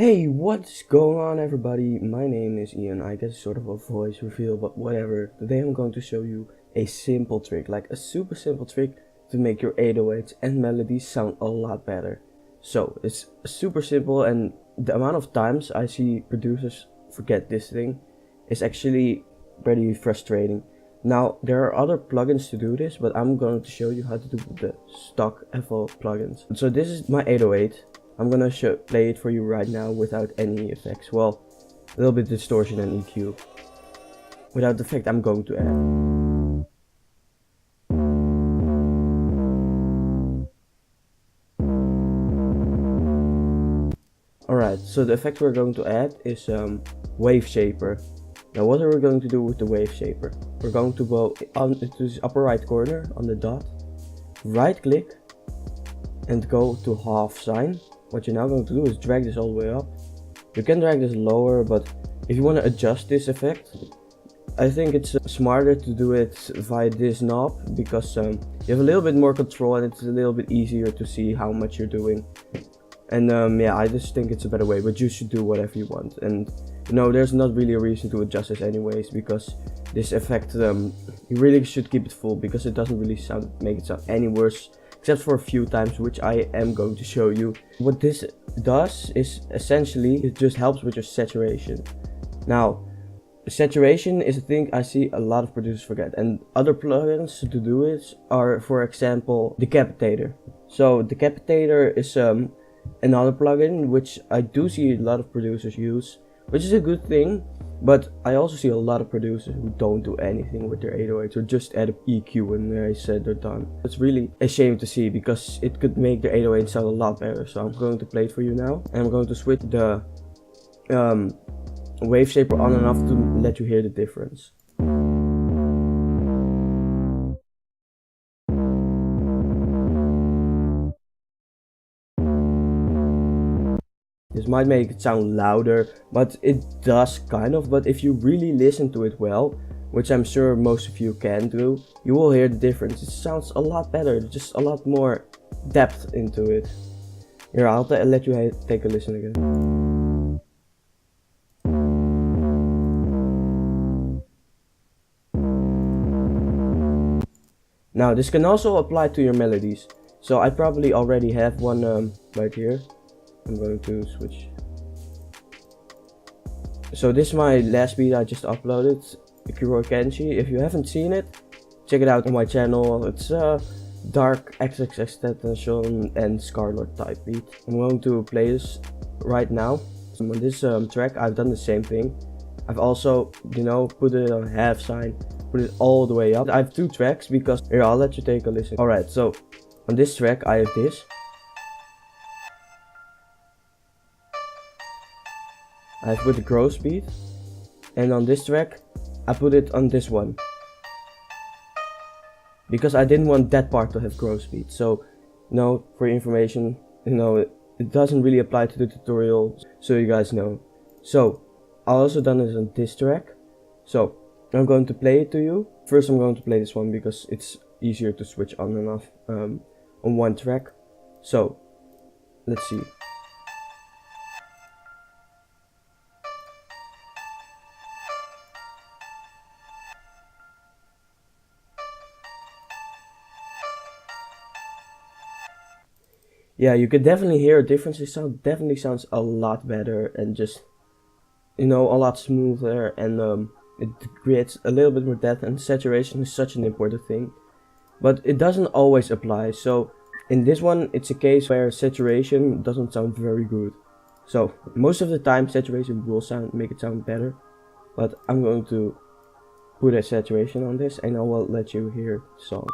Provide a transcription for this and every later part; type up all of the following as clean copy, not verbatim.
Hey, what's going on everybody? My name is Ian. I guess sort of a voice reveal, but whatever. Today I'm going to show you a simple trick, like a super simple trick to make your 808s and melodies sound a lot better. So it's super simple, and the amount of times I see producers forget this thing is actually pretty frustrating. Now there are other plugins to do this, but I'm going to show you how to do the stock FL plugins. So this is my 808. I'm gonna play it for you right now without any effects. Well, a little bit distortion and EQ. Without the effect I'm going to add. Alright, so the effect we're going to add is wave shaper. Now what are we going to do with the wave shaper? We're going to go into this upper right corner on the dot, right click and go to half sign. What you're now going to do is drag this all the way up. You can drag this lower, but if you want to adjust this effect, I think it's smarter to do it via this knob, because you have a little bit more control and it's a little bit easier to see how much you're doing. And yeah, I just think it's a better way, but you should do whatever you want. And you know, there's not really a reason to adjust this anyways, because this effect, you really should keep it full, because it doesn't really make it sound any worse, except for a few times, which I am going to show you. What this does is essentially it just helps with your saturation. Now, saturation is a thing I see a lot of producers forget, and other plugins to do it are, for example, Decapitator. So Decapitator is another plugin which I do see a lot of producers use, which is a good thing. But I also see a lot of producers who don't do anything with their 808s, or just add an EQ when they said they're done. It's really a shame to see, because it could make their 808 sound a lot better. So I'm going to play it for you now, and I'm going to switch the wave shaper on and off to let you hear the difference. This might make it sound louder, but it does kind of. But if you really listen to it well, which I'm sure most of you can do, you will hear the difference. It sounds a lot better, just a lot more depth into it. Here, I'll let you take a listen again. Now this can also apply to your melodies. So I probably already have one right here. I'm going to switch. So this is my last beat I just uploaded, Kuro Kenshi. If you haven't seen it, check it out on my channel. It's a dark XXX and Scarlet type beat. I'm going to play this right now. So on this track I've done the same thing. I've also, you know, put it on half sign, put it all the way up. I have two tracks, because here, I'll let you take a listen. Alright, so on this track I have this. I put the grow speed, and on this track I put it on this one, because I didn't want that part to have grow speed. So, you know, for your information, you know, it doesn't really apply to the tutorial, so you guys know. So I also done this on this track, so I'm going to play it to you. First I'm going to play this one, because it's easier to switch on and off on one track. So let's see. Yeah, you can definitely hear a difference. It definitely sounds a lot better, and just, you know, a lot smoother, and it creates a little bit more depth, and saturation is such an important thing. But it doesn't always apply. So in this one, it's a case where saturation doesn't sound very good. So most of the time saturation will make it sound better, but I'm going to put a saturation on this, and I will let you hear the song.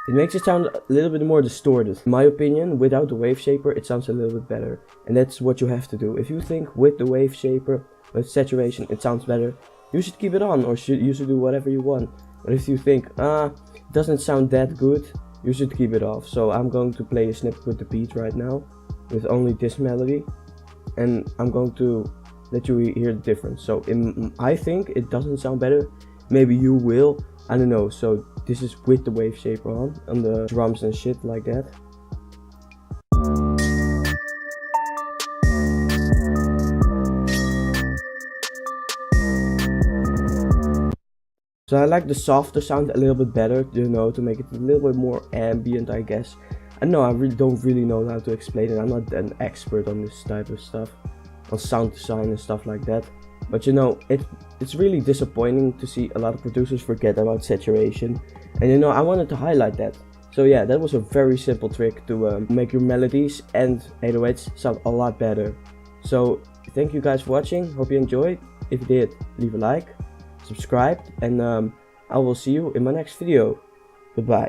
It makes it sound a little bit more distorted. In my opinion, without the wave shaper, it sounds a little bit better. And that's what you have to do. If you think with the wave shaper, with saturation, it sounds better, you should keep it on, or you should do whatever you want. But if you think, it doesn't sound that good, you should keep it off. So I'm going to play a snippet with the beat right now, with only this melody. And I'm going to let you hear the difference. So I think it doesn't sound better, maybe you will, I don't know. So this is with the wave shaper on the drums and shit like that. So I like the softer sound a little bit better, you know, to make it a little bit more ambient, I guess. I know I don't really know how to explain it. I'm not an expert on this type of stuff, on sound design and stuff like that. But you know, it's really disappointing to see a lot of producers forget about saturation. And you know, I wanted to highlight that. So yeah, that was a very simple trick to make your melodies and 808s sound a lot better. So thank you guys for watching. Hope you enjoyed. If you did, leave a like, subscribe, and I will see you in my next video. Goodbye.